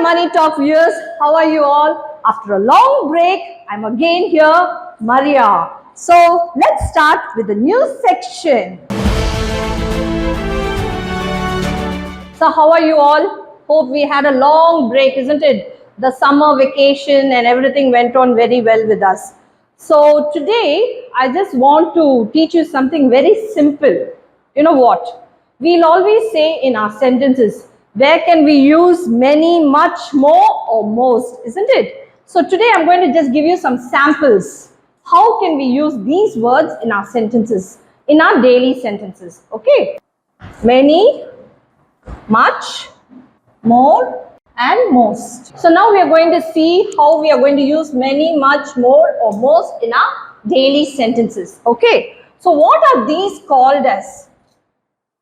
Money Talk viewers, how are you all? After a long break, I'm again here, Maria. So let's start with the new section. So how are you all? Hope we had a long break, isn't it? The summer vacation and everything went on very well with us. So today, I just want to teach you something very simple. You know what? We'll always say in our sentences, where can we use many, much, more or most, isn't it? So today I'm going to just give you some samples. How can we use these words in our sentences, in our daily sentences, okay? Many, much, more and most. So now we are going to see how we are going to use many, much, more or most in our daily sentences, okay? So what are these called as?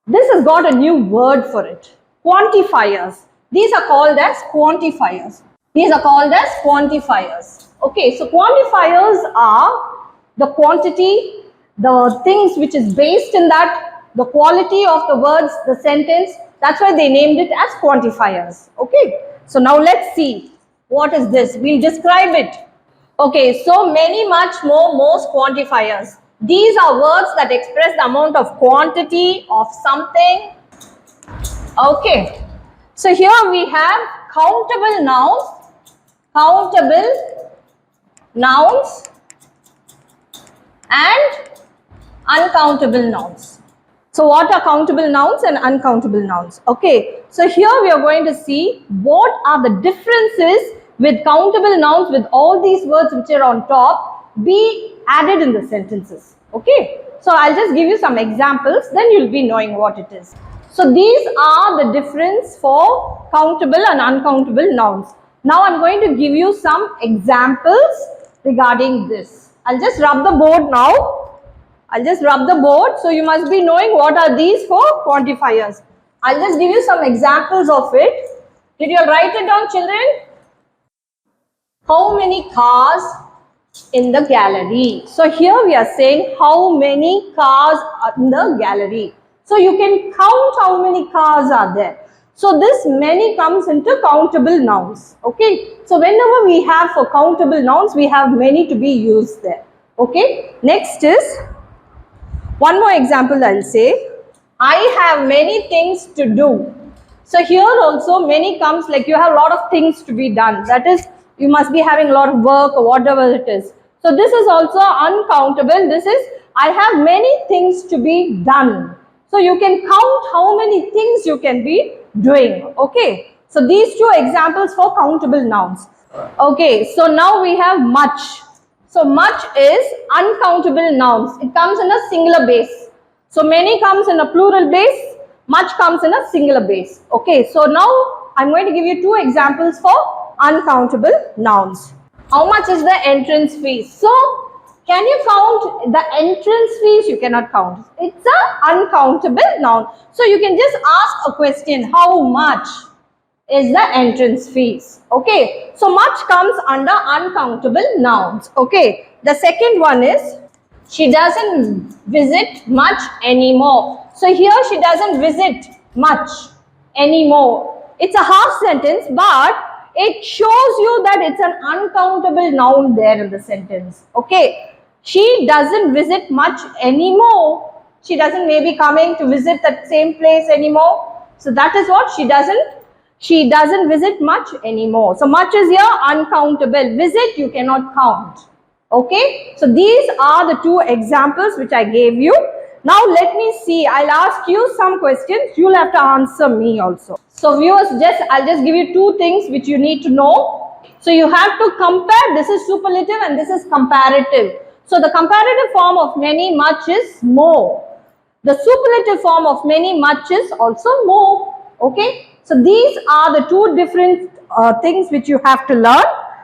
This has got a new word for it. Quantifiers. These are called as quantifiers. These are called as quantifiers. Okay, so quantifiers are the quantity, the things which is based in that, the quality of the words, the sentence. That's why they named it as quantifiers. Okay, so now let's see. What is this? We'll describe it. Okay, so many, much, more, most quantifiers. These are words that express the amount of quantity of something. Okay, so here we have countable nouns and uncountable nouns. So what are countable nouns and uncountable nouns? Okay, so here we are going to see what are the differences with countable nouns with all these words which are on top be added in the sentences. Okay, so I'll just give you some examples, then you'll be knowing what it is. So these are the difference for countable and uncountable nouns. Now I'm going to give you some examples regarding this. I'll just rub the board now. I'll just rub the board. So you must be knowing what are these for quantifiers. I'll just give you some examples of it. Did you write it down, children? How many cars in the gallery? So here we are saying how many cars are in the gallery. So you can count how many cars are there. So this many comes into countable nouns. Okay. So whenever we have for countable nouns, we have many to be used there. Okay. Next is, one more example I'll say. I have many things to do. So here also many comes like you have a lot of things to be done. That is, you must be having a lot of work or whatever it is. So this is also uncountable. This is, I have many things to be done. So you can count how many things you can be doing. Okay. So these two examples for countable nouns. Okay. So now we have much. So much is uncountable nouns. It comes in a singular base. So many comes in a plural base. Much comes in a singular base. Okay. So now I'm going to give you two examples for uncountable nouns. How much is the entrance fees? So can you count the entrance fees? You cannot count. It's an uncountable noun. So you can just ask a question, how much is the entrance fees? Okay. So much comes under uncountable nouns. Okay. The second one is, she doesn't visit much anymore. So here she doesn't visit much anymore. It's a half sentence, but it shows you that it's an uncountable noun there in the sentence. Okay. She doesn't visit much anymore. She doesn't maybe coming to visit that same place anymore. So that is what she doesn't visit much anymore. So much is here uncountable. Visit you cannot count. Okay. So these are the two examples which I gave you. Now let me see. I'll ask you some questions. You'll have to answer me also. So viewers, I'll just give you two things which you need to know. So you have to compare. This is superlative and this is comparative. So the comparative form of many, much is more. The superlative form of many, much is also more. Okay. So these are the two different things which you have to learn.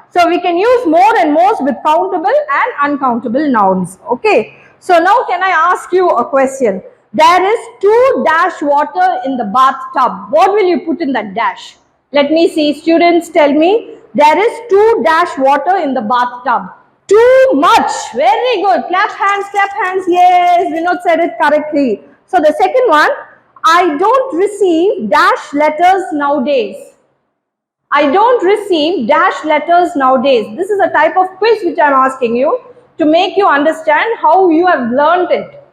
So we can use more and most with countable and uncountable nouns. Okay. So now can I ask you a question? There is 2 dash water in the bathtub. What will you put in that dash? Let me see. Students, tell me. There is 2 dash water in the bathtub. Too much. Very good. Clap hands, clap hands. Yes, Vinod said it correctly. So the second one, I don't receive dash letters nowadays. I don't receive dash letters nowadays. This is a type of quiz which I am asking you to make you understand how you have learned it.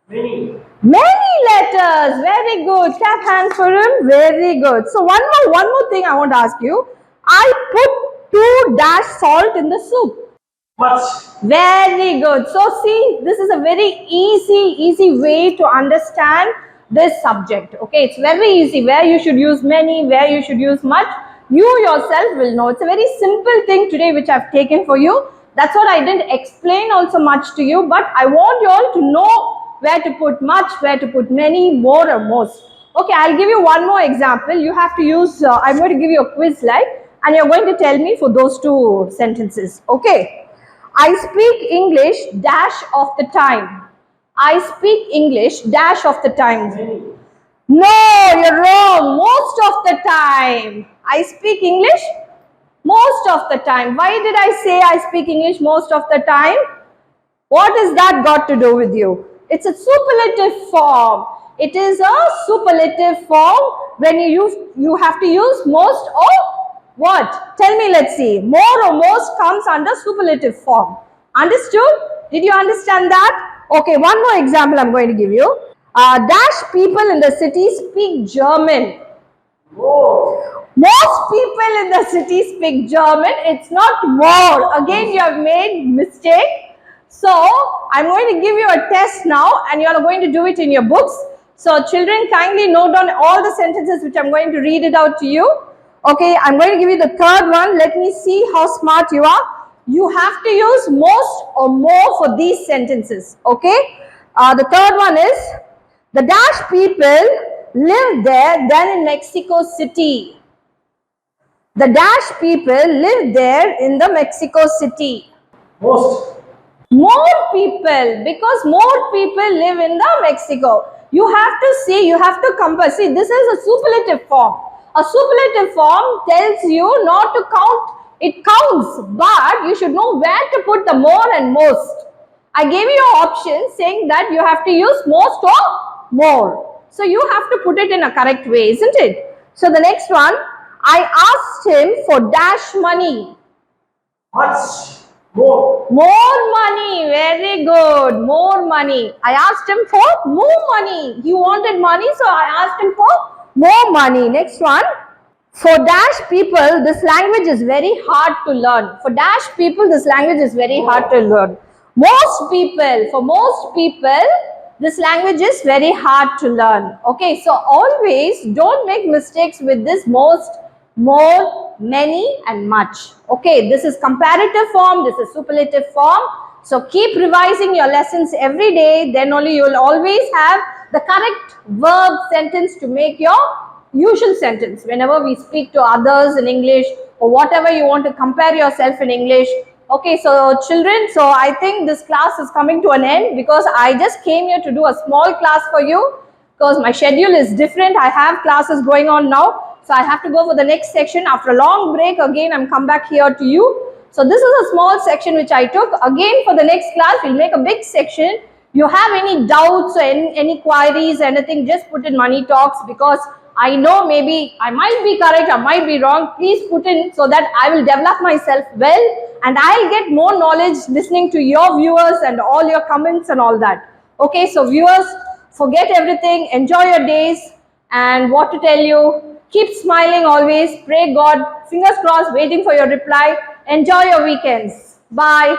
Many. Many letters. Very good. Clap hands for him. Very good. So one more thing I want to ask you. I put 2 dash salt in the soup. Much. Very good. So see, this is a very easy way to understand this subject. Okay, it's very easy. Where you should use many, where you should use much, you yourself will know. It's a very simple thing today which I've taken for you. That's what I didn't explain also much to you, but I want you all to know where to put much, where to put many, more or most. Okay, I'll give you one more example. You have to use, I'm going to give you a quiz like, and you're going to tell me for those 2 sentences. Okay. I speak English dash of the time. I speak English dash of the time. Many. No, you're wrong. Most of the time. I speak English most of the time. Why did I say I speak English most of the time? What has that got to do with you? It's a superlative form. It is a superlative form when you have to use most or what? Tell me, let's see. More or most comes under superlative form. Understood? Did you understand that? Okay, one more example I'm going to give you. Dash people in the city speak German. More. Most people in the city speak German. It's not more. Again, you have made mistake. So, I'm going to give you a test now and you are going to do it in your books. So, children, kindly note down all the sentences which I'm going to read it out to you. Okay, I'm going to give you the third one. Let me see how smart you are. You have to use most or more for these sentences. Okay, the third one is, the dash people live there than in Mexico City. The dash people live there in the Mexico City. Most. More people, because more people live in the Mexico. You have to see, you have to compare. See, this is a superlative form. A superlative form tells you not to count. It counts, but you should know where to put the more and most. I gave you an option saying that you have to use most or more. So you have to put it in a correct way, isn't it? So the next one, I asked him for dash money. Much. More. More money. Very good. More money. I asked him for more money. He wanted money, so I asked him for more money. Next one. For dash people, this language is very hard to learn. For dash people, this language is very hard to learn. Most people, for most people, this language is very hard to learn. Okay, so always don't make mistakes with this most, more, many and much. Okay, this is comparative form, this is superlative form. So keep revising your lessons every day, then only you will always have the correct verb sentence to make your usual sentence. Whenever we speak to others in English or whatever you want to compare yourself in English. Okay, so children, so I think this class is coming to an end because I just came here to do a small class for you because my schedule is different. I have classes going on now. So I have to go for the next section. After a long break, again, I'm come back here to you. So this is a small section which I took. Again, for the next class, we'll make a big section. You have any doubts or any queries, anything, just put in Money Talks because I know maybe I might be correct, I might be wrong. Please put in so that I will develop myself well and I'll get more knowledge listening to your viewers and all your comments and all that. Okay, so viewers, forget everything, enjoy your days, and what to tell you, keep smiling always, pray God, fingers crossed, waiting for your reply. Enjoy your weekends. Bye.